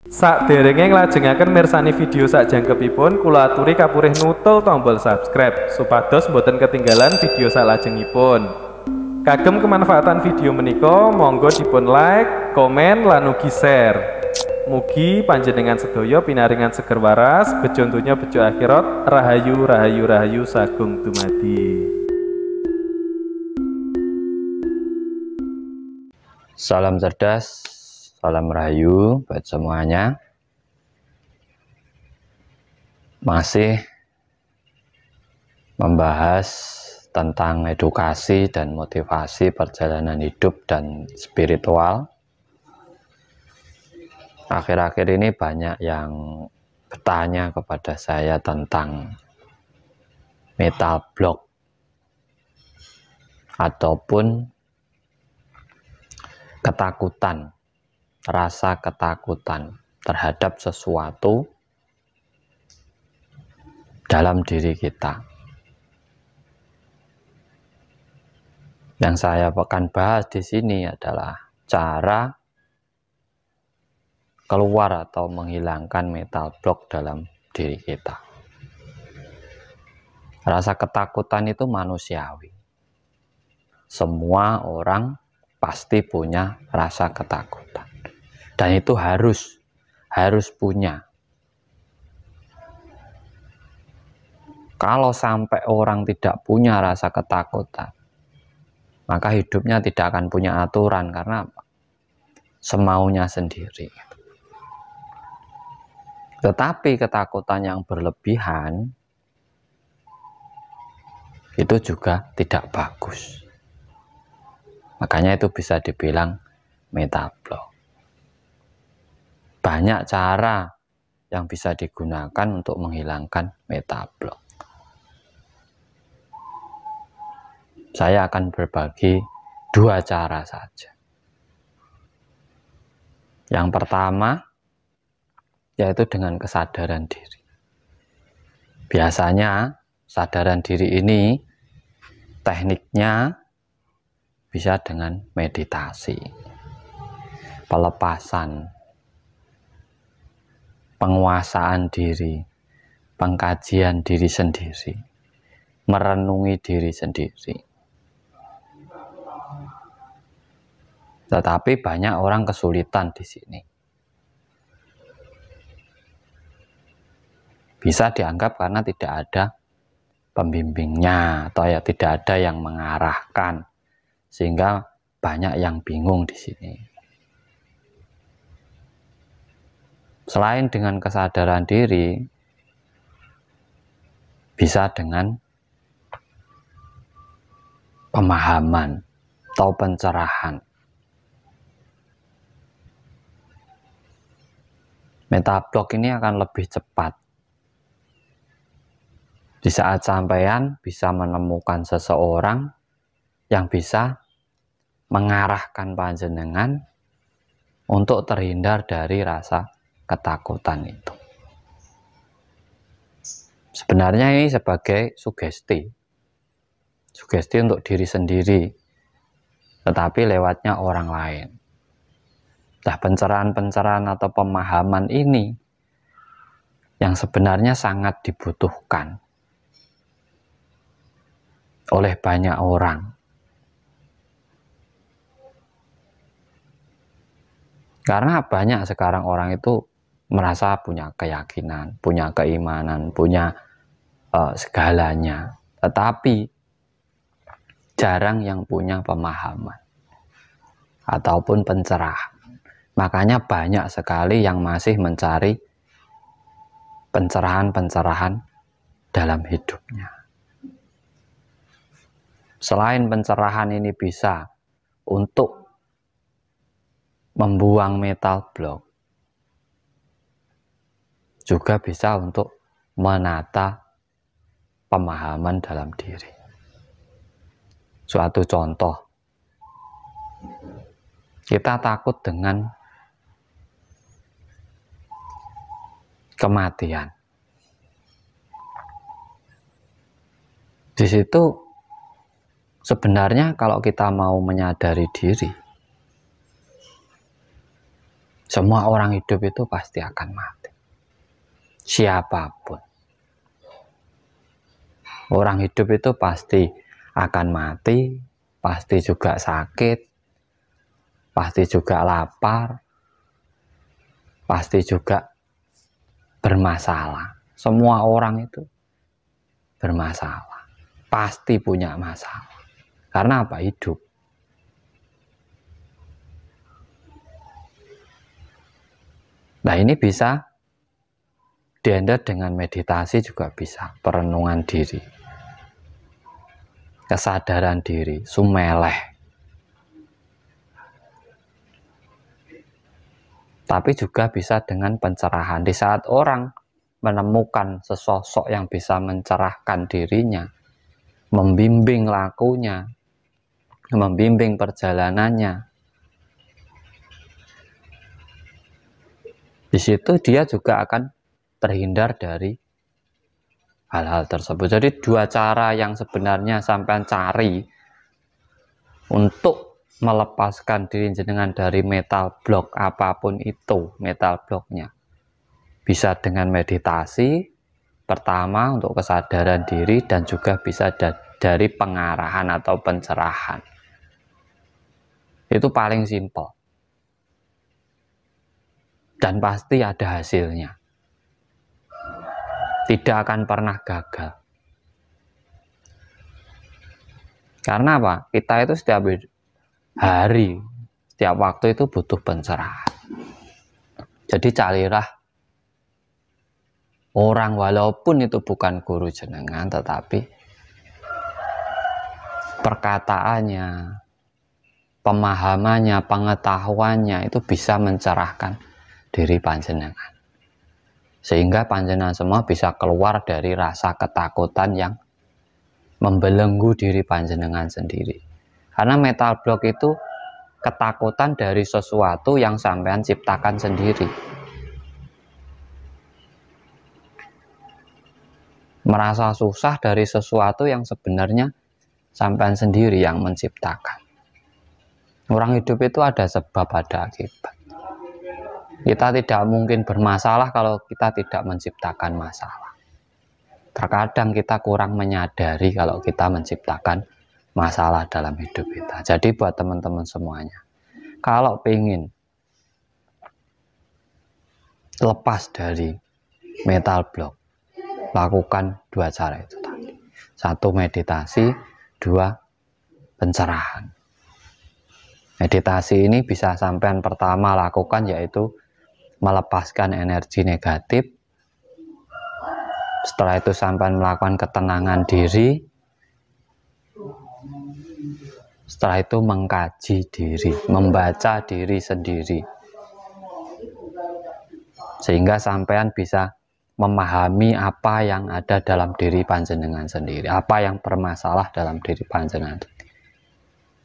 Sakderenge nglajengaken mirsani video sakjangkepipun, kula aturi kapurih nutul tombol subscribe supados boten ketinggalan video salajengipun. Kagem kemanfaatan video menika, monggo dipun like, komen, lan ugi share. Mugi panjenengan sedaya pinaringan seger waras, bejo donya bejo akhirat, rahayu rahayu rahayu sagung dumadi. Salam cerdas, salam rahayu buat semuanya. Masih membahas tentang edukasi dan motivasi perjalanan hidup dan spiritual. Akhir-akhir ini banyak yang bertanya kepada saya tentang mental block ataupun ketakutan, rasa ketakutan terhadap sesuatu dalam diri kita. Yang saya akan bahas di sini adalah cara keluar atau menghilangkan mental block dalam diri kita. Rasa ketakutan itu manusiawi. Semua orang pasti punya rasa ketakutan, dan itu harus punya. Kalau sampai orang tidak punya rasa ketakutan, maka hidupnya tidak akan punya aturan, karena semaunya sendiri. Tetapi ketakutan yang berlebihan itu juga tidak bagus. Makanya itu bisa dibilang mental block. Banyak cara yang bisa digunakan untuk menghilangkan mental block. Saya akan berbagi 2 cara saja. Yang pertama yaitu dengan kesadaran diri. Biasanya kesadaran diri ini tekniknya bisa dengan meditasi, pelepasan, penguasaan diri, pengkajian diri sendiri, merenungi diri sendiri. Tetapi banyak orang kesulitan di sini. Bisa dianggap karena tidak ada pembimbingnya atau tidak ada yang mengarahkan, sehingga banyak yang bingung di sini. Selain dengan kesadaran diri, bisa dengan pemahaman atau pencerahan. Mental block ini akan lebih cepat. Di saat sampean bisa menemukan seseorang yang bisa mengarahkan panjenengan untuk terhindar dari rasa ketakutan itu. Sebenarnya ini sebagai sugesti untuk diri sendiri, tetapi lewatnya orang lain. Nah, pencerahan-pencerahan atau pemahaman ini yang sebenarnya sangat dibutuhkan oleh banyak orang. Karena banyak sekarang orang itu merasa punya keyakinan, punya keimanan, punya segalanya, tetapi jarang yang punya pemahaman ataupun pencerahan. Makanya banyak sekali yang masih mencari pencerahan-pencerahan dalam hidupnya. Selain pencerahan ini bisa untuk membuang mental block, juga bisa untuk menata pemahaman dalam diri. Suatu contoh, kita takut dengan kematian. Di situ sebenarnya kalau kita mau menyadari diri, Semua orang hidup itu pasti akan mati. Siapapun. Orang hidup itu pasti akan mati, pasti juga sakit, pasti juga lapar, pasti juga bermasalah. Semua orang itu bermasalah, pasti punya masalah. Karena apa? Hidup. Nah, ini bisa dihandle dengan meditasi, juga bisa perenungan diri, kesadaran diri, sumeleh. Tapi juga bisa dengan pencerahan. Di saat orang menemukan sesosok yang bisa mencerahkan dirinya, membimbing lakunya, membimbing perjalanannya, di situ dia juga akan terhindar dari hal-hal tersebut. Jadi dua cara yang sebenarnya sampean cari untuk melepaskan diri jenengan dari mental block apapun itu, mental blocknya, bisa dengan meditasi pertama untuk kesadaran diri, dan juga bisa dari pengarahan atau pencerahan. Itu paling simpel dan pasti ada hasilnya, tidak akan pernah gagal. Karena apa? Kita itu setiap hari, setiap waktu itu butuh pencerahan. Jadi carilah orang, walaupun itu bukan guru jenengan, tetapi perkataannya, pemahamannya, pengetahuannya itu bisa mencerahkan diri panjenengan, sehingga panjenengan semua bisa keluar dari rasa ketakutan yang membelenggu diri panjenengan sendiri. Karena mental block itu ketakutan dari sesuatu yang sampean ciptakan sendiri. Merasa susah dari sesuatu yang sebenarnya sampean sendiri yang menciptakan. Orang hidup itu ada sebab, ada akibat. Kita tidak mungkin bermasalah kalau kita tidak menciptakan masalah. Terkadang kita kurang menyadari kalau kita menciptakan masalah dalam hidup kita. Jadi buat teman-teman semuanya, kalau pengen lepas dari mental block, lakukan dua cara itu tadi. Satu, meditasi. Dua, pencerahan. Meditasi ini bisa sampean pertama lakukan yaitu melepaskan energi negatif. Setelah itu sampean melakukan ketenangan diri. Setelah itu mengkaji diri, membaca diri sendiri, sehingga sampean bisa memahami apa yang ada dalam diri panjenengan sendiri, apa yang bermasalah dalam diri panjenengan,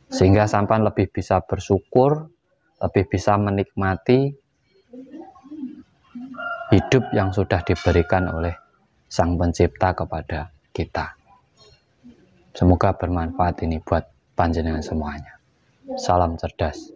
sehingga sampean lebih bisa bersyukur, lebih bisa menikmati hidup yang sudah diberikan oleh Sang Pencipta kepada kita. Semoga bermanfaat ini buat panjenengan semuanya. Salam cerdas.